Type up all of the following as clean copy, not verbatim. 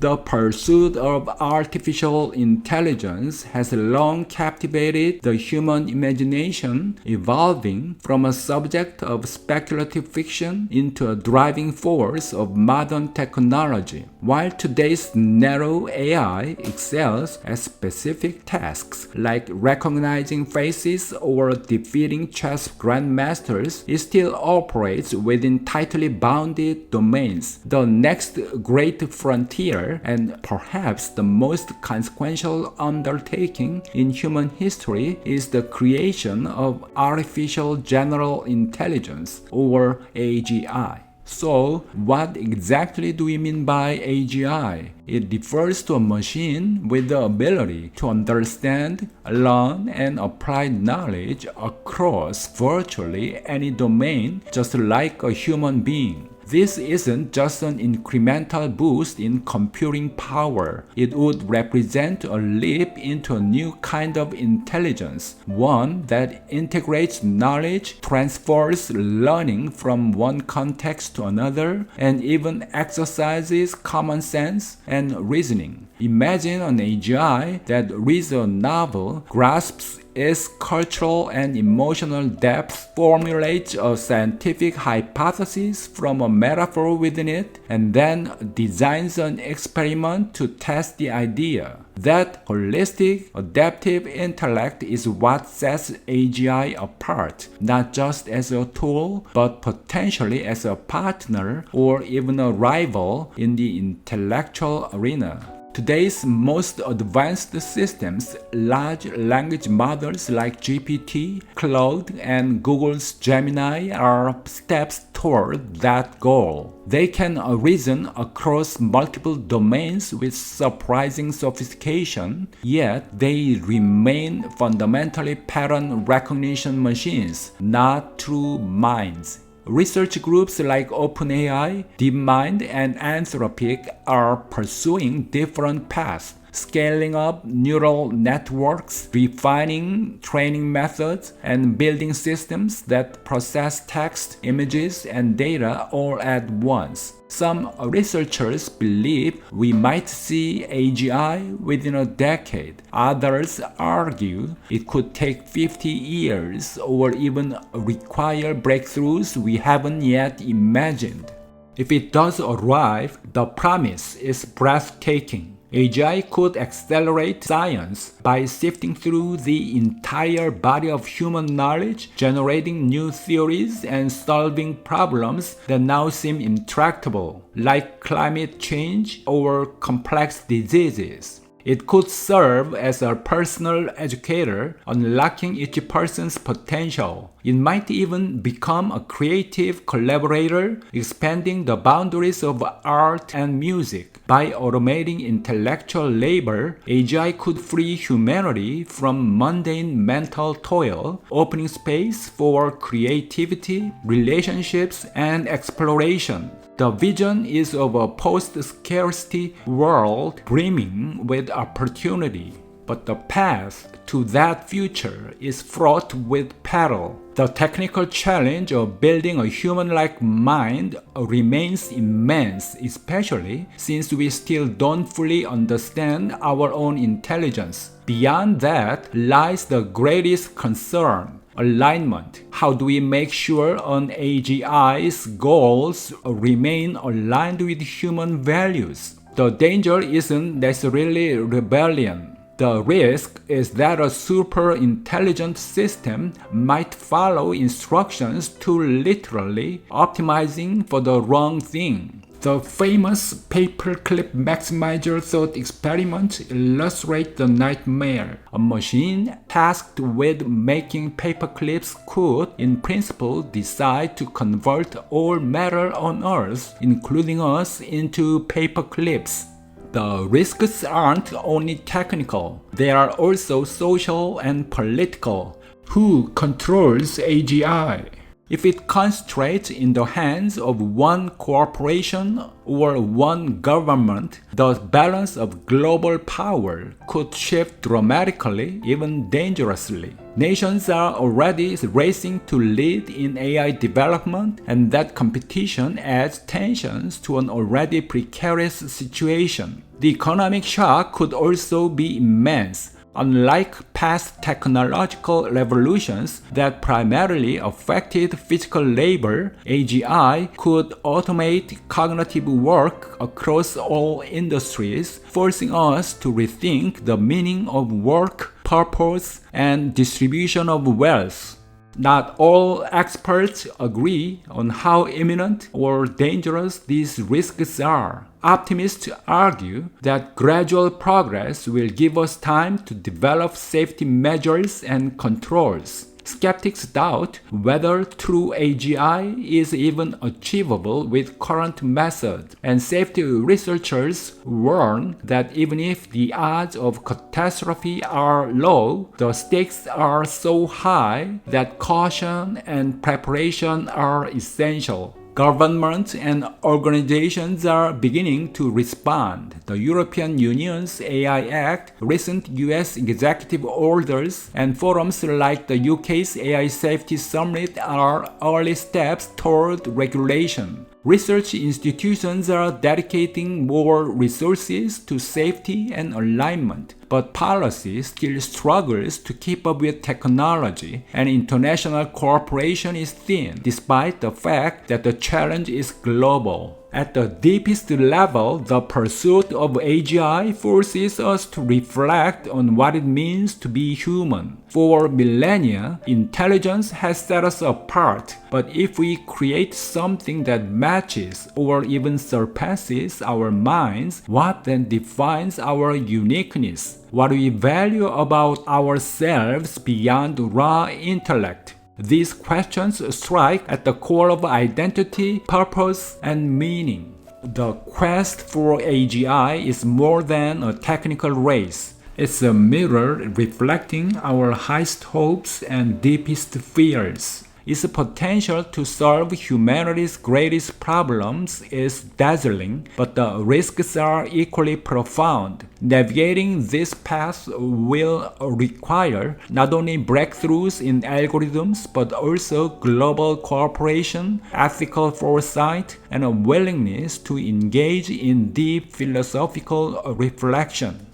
The pursuit of artificial intelligence has long captivated the human imagination, evolving from a subject of speculative fiction into a driving force of modern technology. While today's narrow AI excels at specific tasks like recognizing faces or defeating chess grandmasters, it still operates within tightly bounded domains. The next great frontier, and perhaps the most consequential undertaking in human history, is the creation of artificial general intelligence, or AGI. So, what exactly do we mean by AGI? It refers to a machine with the ability to understand, learn, and apply knowledge across virtually any domain, just like a human being. This isn't just an incremental boost in computing power. It would represent a leap into a new kind of intelligence, one that integrates knowledge, transfers learning from one context to another, and even exercises common sense and reasoning. Imagine an AGI that reads a novel, grasps its cultural and emotional depth, formulates a scientific hypothesis from a metaphor within it, and then designs an experiment to test the idea. That holistic, adaptive intellect is what sets AGI apart, not just as a tool, but potentially as a partner or even a rival in the intellectual arena. Today's most advanced systems, large language models like GPT, Claude, and Google's Gemini, are steps toward that goal. They can reason across multiple domains with surprising sophistication, yet they remain fundamentally pattern recognition machines, not true minds. Research groups like OpenAI, DeepMind, and Anthropic are pursuing different paths, scaling up neural networks, refining training methods, and building systems that process text, images, and data all at once. Some researchers believe we might see AGI within a decade. Others argue it could take 50 years or even require breakthroughs we haven't yet imagined. If it does arrive, the promise is breathtaking. AGI could accelerate science by sifting through the entire body of human knowledge, generating new theories and solving problems that now seem intractable, like climate change or complex diseases. It could serve as a personal educator, unlocking each person's potential. It might even become a creative collaborator, expanding the boundaries of art and music. By automating intellectual labor, AGI could free humanity from mundane mental toil, opening space for creativity, relationships, and exploration. The vision is of a post-scarcity world brimming with opportunity. But the path to that future is fraught with peril. The technical challenge of building a human-like mind remains immense, especially since we still don't fully understand our own intelligence. Beyond that lies the greatest concern: alignment. How do we make sure an AGI's goals remain aligned with human values? The danger isn't necessarily rebellion. The risk is that a super intelligent system might follow instructions too literally, optimizing for the wrong thing. The famous paperclip maximizer thought experiment illustrates the nightmare. A machine tasked with making paperclips could, in principle, decide to convert all matter on Earth, including us, into paperclips. The risks aren't only technical, they are also social and political. Who controls AGI? If it concentrates in the hands of one corporation or one government, the balance of global power could shift dramatically, even dangerously. Nations are already racing to lead in AI development, and that competition adds tensions to an already precarious situation. The economic shock could also be immense. Unlike past technological revolutions that primarily affected physical labor, AGI could automate cognitive work across all industries, forcing us to rethink the meaning of work, purpose, and distribution of wealth. Not all experts agree on how imminent or dangerous these risks are. Optimists argue that gradual progress will give us time to develop safety measures and controls. Skeptics doubt whether true AGI is even achievable with current methods, and safety researchers warn that even if the odds of catastrophe are low, the stakes are so high that caution and preparation are essential. Governments and organizations are beginning to respond. The European Union's AI Act, recent US executive orders, and forums like the UK's AI Safety Summit are early steps toward regulation. Research institutions are dedicating more resources to safety and alignment, but policy still struggles to keep up with technology, and international cooperation is thin, despite the fact that the challenge is global. At the deepest level, the pursuit of AGI forces us to reflect on what it means to be human. For millennia, intelligence has set us apart, but if we create something that matches or even surpasses our minds, what then defines our uniqueness? What do we value about ourselves beyond raw intellect? These questions strike at the core of identity, purpose, and meaning. The quest for AGI is more than a technical race. It's a mirror reflecting our highest hopes and deepest fears. Its potential to solve humanity's greatest problems is dazzling, but the risks are equally profound. Navigating this path will require not only breakthroughs in algorithms, but also global cooperation, ethical foresight, and a willingness to engage in deep philosophical reflection.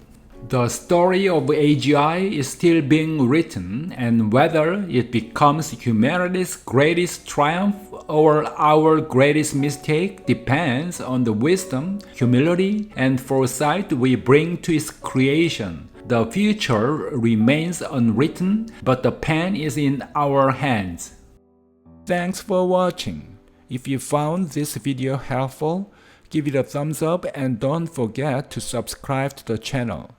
The story of AGI is still being written, and whether it becomes humanity's greatest triumph or our greatest mistake depends on the wisdom, humility, and foresight we bring to its creation. The future remains unwritten, but the pen is in our hands. Thanks for watching. If you found this video helpful, give it a thumbs up and don't forget to subscribe to the channel.